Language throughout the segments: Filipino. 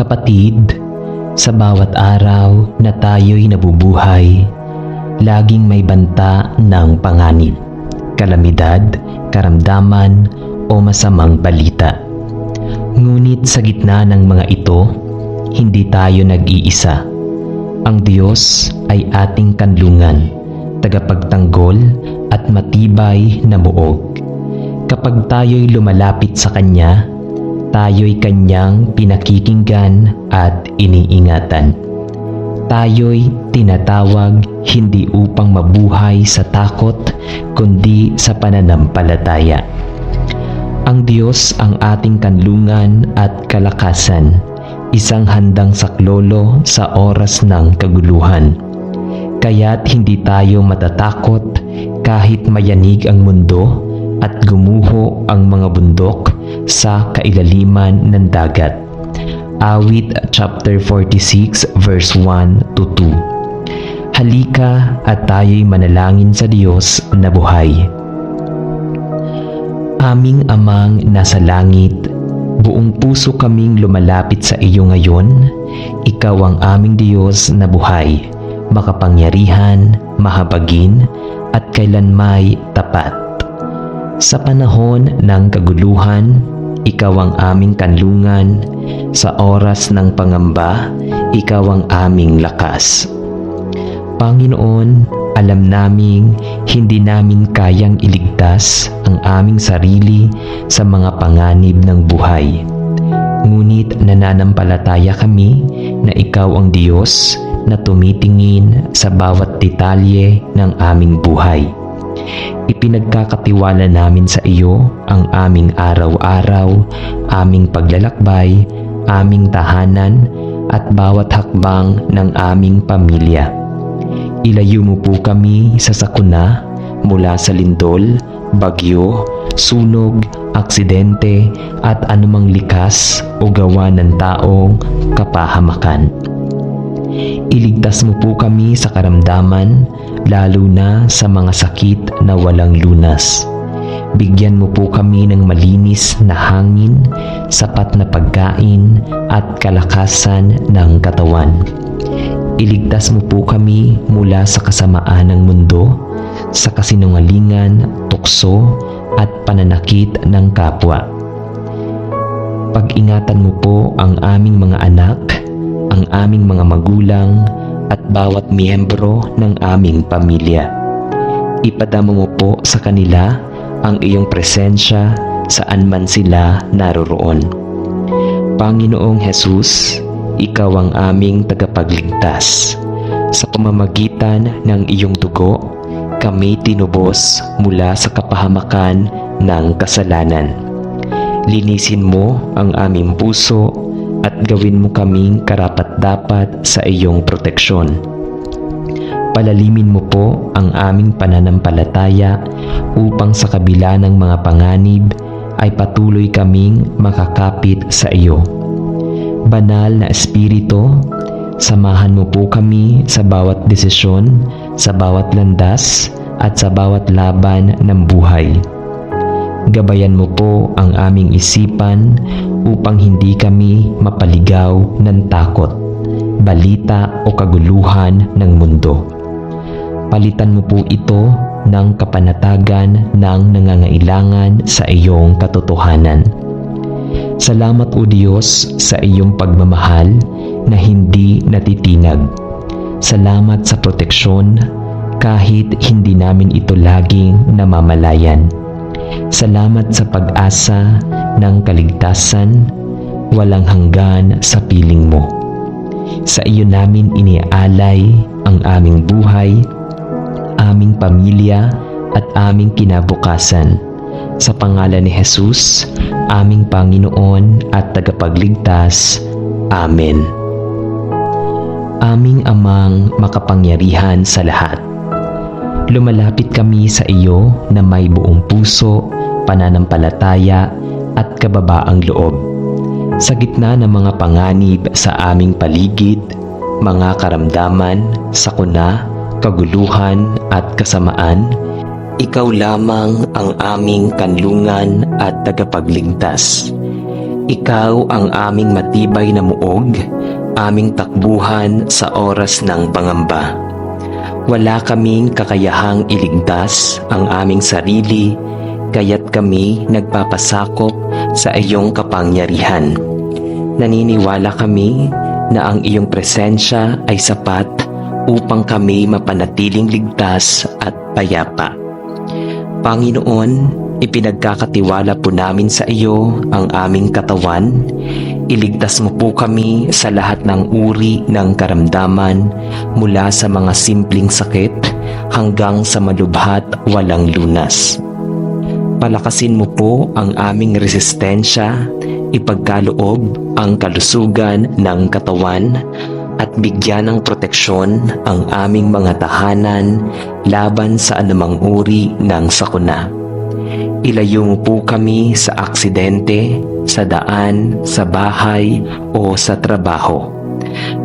Kapatid, sa bawat araw na tayo'y nabubuhay, laging may banta ng panganib, kalamidad, karamdaman o masamang balita. Ngunit sa gitna ng mga ito, hindi tayo nag-iisa. Ang Diyos ay ating kanlungan, tagapagtanggol at matibay na muog. Kapag tayo'y lumalapit sa Kanya, tayo'y Kanyang pinakikinggan at iniingatan. Tayo'y tinatawag hindi upang mabuhay sa takot, kundi sa pananampalataya. Ang Diyos ang ating kanlungan at kalakasan, isang handang saklolo sa oras ng kaguluhan. Kaya't hindi tayo matatakot kahit mayanig ang mundo at gumuho ang mga bundok sa kailaliman ng dagat. Awit chapter 46 verse 1 to 2. Halika at tayo'y manalangin sa Diyos na buhay. Aming Amang nasa langit, buong puso kaming lumalapit sa iyo ngayon. Ikaw ang aming Diyos na buhay, makapangyarihan, mahabagin, at kailanmay tapat. Sa panahon ng kaguluhan, ikaw ang aming kanlungan. Sa oras ng pangamba, ikaw ang aming lakas. Panginoon, alam naming hindi namin kayang iligtas ang aming sarili sa mga panganib ng buhay. Ngunit nananampalataya kami na ikaw ang Diyos na tumitingin sa bawat detalye ng aming buhay. Ipinagkakatiwala namin sa iyo ang aming araw-araw, aming paglalakbay, aming tahanan, at bawat hakbang ng aming pamilya. Ilayo mo po kami sa sakuna mula sa lindol, bagyo, sunog, aksidente, at anumang likas o gawa ng taong kapahamakan. Iligtas mo po kami sa karamdaman, lalo na sa mga sakit na walang lunas. Bigyan mo po kami ng malinis na hangin, sapat na pagkain at kalakasan ng katawan. Iligtas mo po kami mula sa kasamaan ng mundo, sa kasinungalingan, tukso at pananakit ng kapwa. Pag-ingatan mo po ang aming mga anak, ang aming mga magulang, at bawat miyembro ng aming pamilya. Ipadama mo po sa kanila ang iyong presensya saan man sila naroroon. Panginoong Jesus, ikaw ang aming tagapagligtas. Sa pamamagitan ng iyong dugo, kami tinubos mula sa kapahamakan ng kasalanan. Linisin mo ang aming puso at gawin mo kaming karapat-dapat sa iyong proteksyon. Palalimin mo po ang aming pananampalataya upang sa kabila ng mga panganib ay patuloy kaming makakapit sa iyo. Banal na Espiritu, samahan mo po kami sa bawat desisyon, sa bawat landas, at sa bawat laban ng buhay. Gabayan mo po ang aming isipan upang hindi kami mapaligaw ng takot, balita o kaguluhan ng mundo. Palitan mo po ito ng kapanatagan ng nangangailangan sa iyong katotohanan. Salamat o Diyos sa iyong pagmamahal na hindi natitinag. Salamat sa proteksyon kahit hindi namin ito laging namamalayan. Salamat sa pag-asa ng kaligtasan, walang hanggan sa piling mo. Sa iyo namin iniaalay ang aming buhay, aming pamilya at aming kinabukasan. Sa pangalan ni Jesus, aming Panginoon at tagapagligtas. Amen. Aming Amang makapangyarihan sa lahat, lumalapit kami sa iyo na may buong puso, pananampalataya at kababaang loob. Sa gitna ng mga panganib sa aming paligid, mga karamdaman, sakuna, kaguluhan at kasamaan, ikaw lamang ang aming kanlungan at tagapagligtas. Ikaw ang aming matibay na muog, aming takbuhan sa oras ng pangamba. Wala kaming kakayahang iligtas ang aming sarili, kaya't kami nagpapasakop sa iyong kapangyarihan. Naniniwala kami na ang iyong presensya ay sapat upang kami mapanatiling ligtas at payapa. Panginoon, ipinagkakatiwala po namin sa iyo ang aming katawan. Iligtas mo po kami sa lahat ng uri ng karamdaman mula sa mga simpleng sakit hanggang sa malubhat walang lunas. Palakasin mo po ang aming resistensya, ipagkaloob ang kalusugan ng katawan at bigyan ng proteksyon ang aming mga tahanan laban sa anumang uri ng sakuna. Ilayo mo po kami sa aksidente, sa daan, sa bahay o sa trabaho.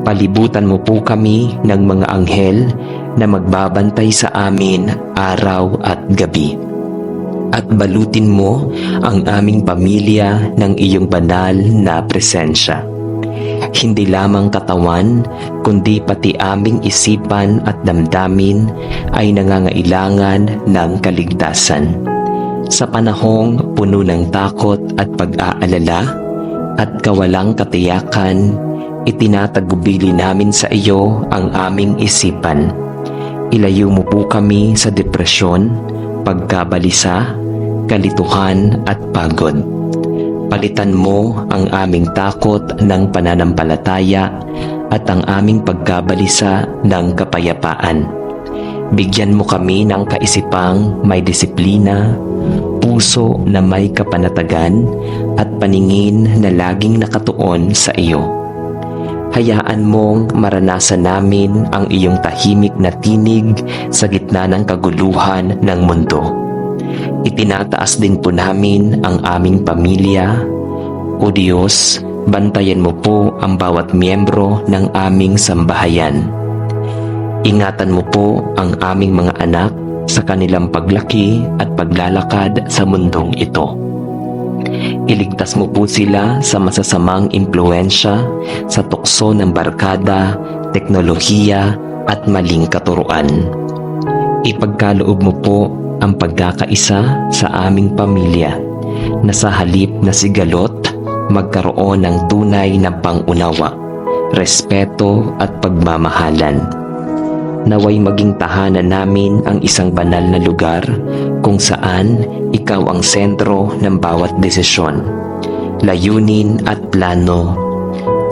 Palibutan mo po kami ng mga anghel na magbabantay sa amin araw at gabi. At balutin mo ang aming pamilya ng iyong banal na presensya. Hindi lamang katawan, kundi pati aming isipan at damdamin ay nangangailangan ng kaligtasan. Sa panahong puno ng takot at pag-aalala at kawalang katiyakan, itinatagubili namin sa iyo ang aming isipan. Ilayo mo po kami sa depresyon, pagkabalisa, kalituhan at pagod. Palitan mo ang aming takot ng pananampalataya at ang aming pagkabalisa ng kapayapaan. Bigyan mo kami ng kaisipang may disiplina, puso na may kapanatagan at paningin na laging nakatuon sa iyo. Hayaan mong maranasan namin ang iyong tahimik na tinig sa gitna ng kaguluhan ng mundo. Itinataas din po namin ang aming pamilya. O Diyos, bantayan mo po ang bawat miyembro ng aming sambahayan. Ingatan mo po ang aming mga anak sa kanilang paglaki at paglalakad sa mundong ito. Iligtas mo po sila sa masasamang impluensya sa tukso ng barkada, teknolohiya at maling katuruan. Ipagkaloob mo po ang pagkakaisa sa aming pamilya na sa halip na sigalot, magkaroon ng tunay na pangunawa, respeto at pagmamahalan. Naway maging tahanan namin ang isang banal na lugar kung saan ikaw ang sentro ng bawat desisyon, layunin at plano.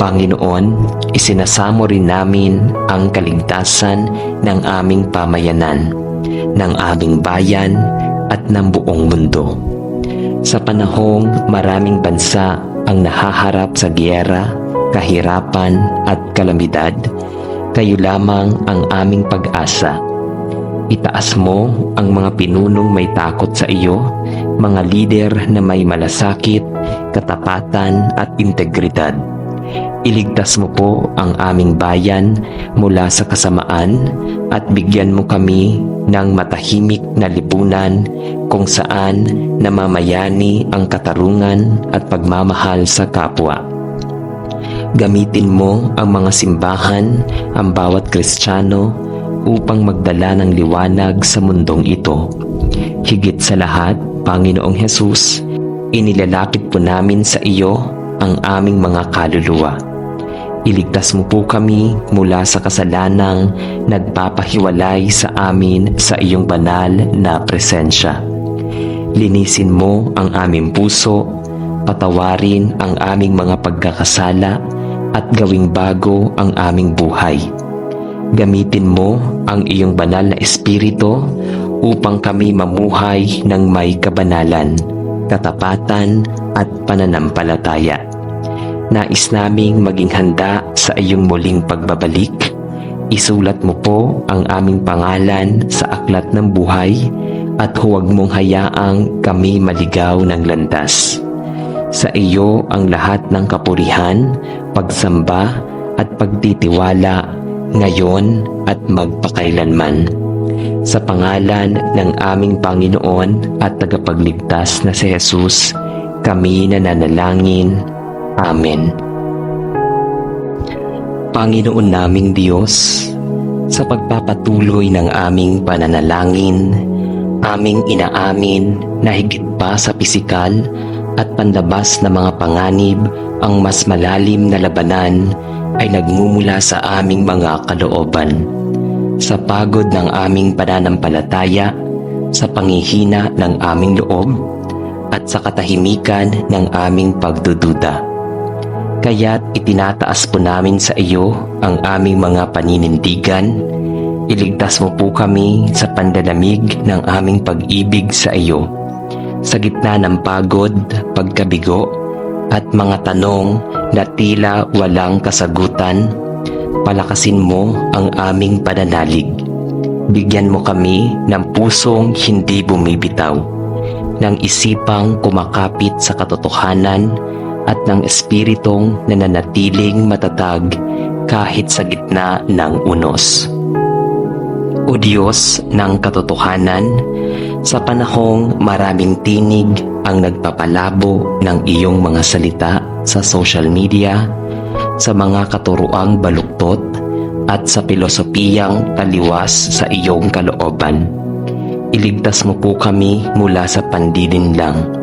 Panginoon, isinasamo rin namin ang kaligtasan ng aming pamayanan, ng aming bayan at ng buong mundo. Sa panahong maraming bansa ang nahaharap sa giyera, kahirapan at kalamidad, kayo lamang ang aming pag-asa. Itaas mo ang mga pinunong may takot sa iyo, mga lider na may malasakit, katapatan at integridad. Iligtas mo po ang aming bayan mula sa kasamaan at bigyan mo kami ng matahimik na lipunan kung saan namamayani ang katarungan at pagmamahal sa kapwa. Gamitin mo ang mga simbahan, ang bawat Kristiyano upang magdala ng liwanag sa mundong ito. Higit sa lahat, Panginoong Hesus, inilalapit po namin sa iyo ang aming mga kaluluwa. Iligtas mo po kami mula sa kasalanang nagpapahiwalay sa amin sa iyong banal na presensya. Linisin mo ang aming puso, patawarin ang aming mga pagkakasala at gawing bago ang aming buhay. Gamitin mo ang iyong banal na espiritu upang kami mamuhay ng may kabanalan, katapatan at pananampalataya. Nais naming maging handa sa iyong muling pagbabalik. Isulat mo po ang aming pangalan sa aklat ng buhay at huwag mong hayaang kami maligaw ng landas. Sa iyo ang lahat ng kapurihan, pagsamba at pagtitiwala ngayon at magpakailanman. Sa pangalan ng aming Panginoon at tagapagligtas na si Jesus, kami nananalangin. Amen. Panginoon naming Diyos, sa pagpapatuloy ng aming pananalangin, aming inaamin na higit pa sa pisikal at panlabas na mga panganib, ang mas malalim na labanan ay nagmumula sa aming mga kalooban. Sa pagod ng aming pananampalataya, sa panghihina ng aming loob, at sa katahimikan ng aming pagdududa. Kaya't itinataas po namin sa iyo ang aming mga paninindigan. Iligtas mo po kami sa pandalamig ng aming pag-ibig sa iyo. Sa gitna ng pagod, pagkabigo, at mga tanong na tila walang kasagutan, palakasin mo ang aming pananalig. Bigyan mo kami ng pusong hindi bumibitaw, ng isipang kumakapit sa katotohanan, at ng espiritong nananatiling matatag kahit sa gitna ng unos. O Diyos ng katotohanan, sa panahong maraming tinig ang nagpapalabo ng iyong mga salita sa social media, sa mga katuroang baluktot, at sa pilosopiyang taliwas sa iyong kalooban, iligtas mo po kami mula sa pandilinlang.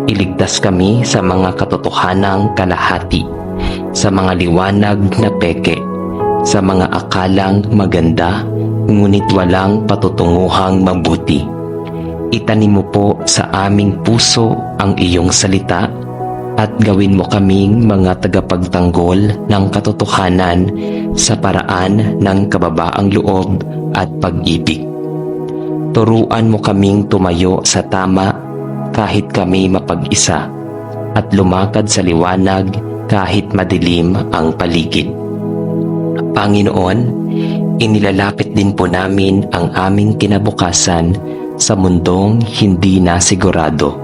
Iligtas kami sa mga katotohanang kalahati, sa mga liwanag na peke, sa mga akalang maganda, ngunit walang patutunguhang mabuti. Itanim mo po sa aming puso ang iyong salita at gawin mo kaming mga tagapagtanggol ng katotohanan sa paraan ng kababaang loob at pag-ibig. Turuan mo kaming tumayo sa tama kahit kami mapag-isa, at lumakad sa liwanag kahit madilim ang paligid. Panginoon, inilalapit din po namin ang aming kinabukasan sa mundong hindi na sigurado,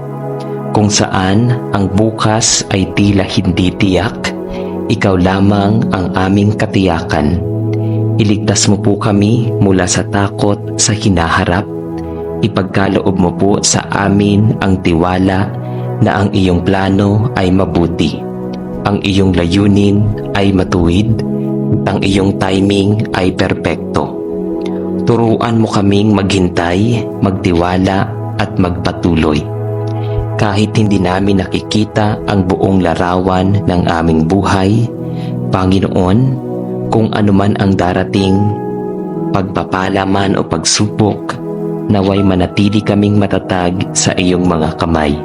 kung saan ang bukas ay tila hindi tiyak. Ikaw lamang ang aming katiyakan. Iligtas mo po kami mula sa takot sa hinaharap. Ipagkaloob mo po sa amin ang tiwala na ang iyong plano ay mabuti, ang iyong layunin ay matuwid, ang iyong timing ay perpekto. Turuan mo kaming maghintay, magtiwala at magpatuloy. Kahit hindi namin nakikita ang buong larawan ng aming buhay, Panginoon, kung anuman ang darating, pagpapala man o pagsubok, naway manatili kaming matatag sa iyong mga kamay.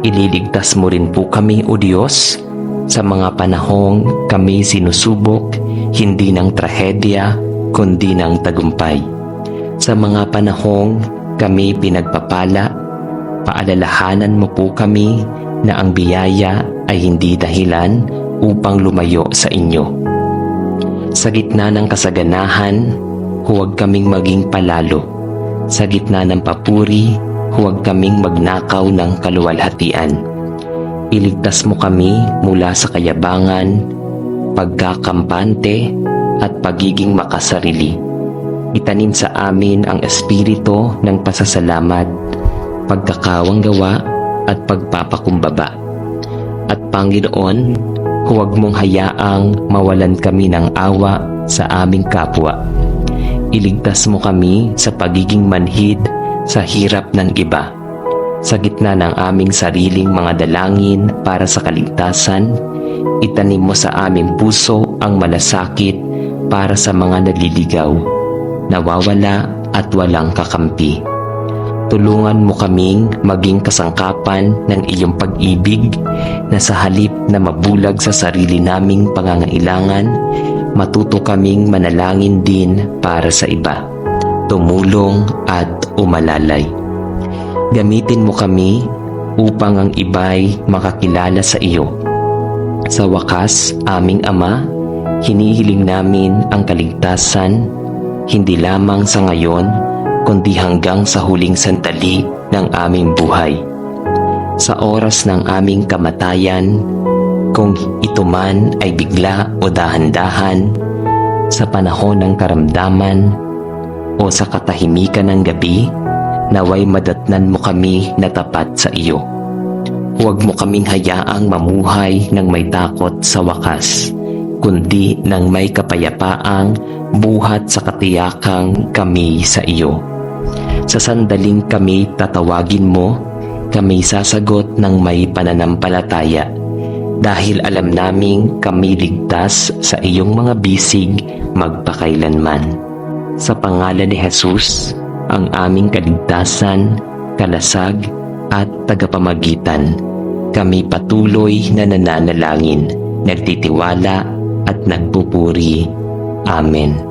Ililigtas mo rin po kami, O Diyos, sa mga panahong kami sinusubok, hindi ng trahedya, kundi ng tagumpay. Sa mga panahong kami pinagpapala, paalalahanan mo po kami na ang biyaya ay hindi dahilan upang lumayo sa inyo. Sa gitna ng kasaganahan, huwag kaming maging palalo. Sa gitna ng papuri, huwag kaming magnakaw ng kaluwalhatian. Iligtas mo kami mula sa kayabangan, pagkakampante, at pagiging makasarili. Itanim sa amin ang espiritu ng pasasalamat, pagkakawang gawa, at pagpapakumbaba. At Panginoon, huwag mong hayaang mawalan kami ng awa sa aming kapwa. Iligtas mo kami sa pagiging manhid sa hirap ng iba. Sa gitna ng aming sariling mga dalangin para sa kaligtasan, itanim mo sa aming puso ang malasakit para sa mga naliligaw, nawawala at walang kakampi. Tulungan mo kaming maging kasangkapan ng iyong pag-ibig na sa halip na mabulag sa sarili naming pangangailangan, matuto kaming manalangin din para sa iba, tumulong at umalalay. Gamitin mo kami upang ang iba'y makakilala sa iyo. Sa wakas, aming Ama, hinihiling namin ang kaligtasan, hindi lamang sa ngayon, kundi hanggang sa huling sandali ng aming buhay. Sa oras ng aming kamatayan, kung ito man ay bigla o dahan-dahan, sa panahon ng karamdaman o sa katahimikan ng gabi, naway madatnan mo kami na tapat sa iyo. Huwag mo kaming hayaang mamuhay ng may takot sa wakas, kundi ng may kapayapaang buhat sa katiyakang kami sa iyo. Sa sandaling kami tatawagin mo, kami sasagot ng may pananampalataya, dahil alam naming kami ligtas sa iyong mga bisig magpakailanman. Sa pangalan ni Jesus, ang aming kaligtasan, kalasag at tagapamagitan, kami patuloy na nananalangin, nagtitiwala at nagpupuri. Amen.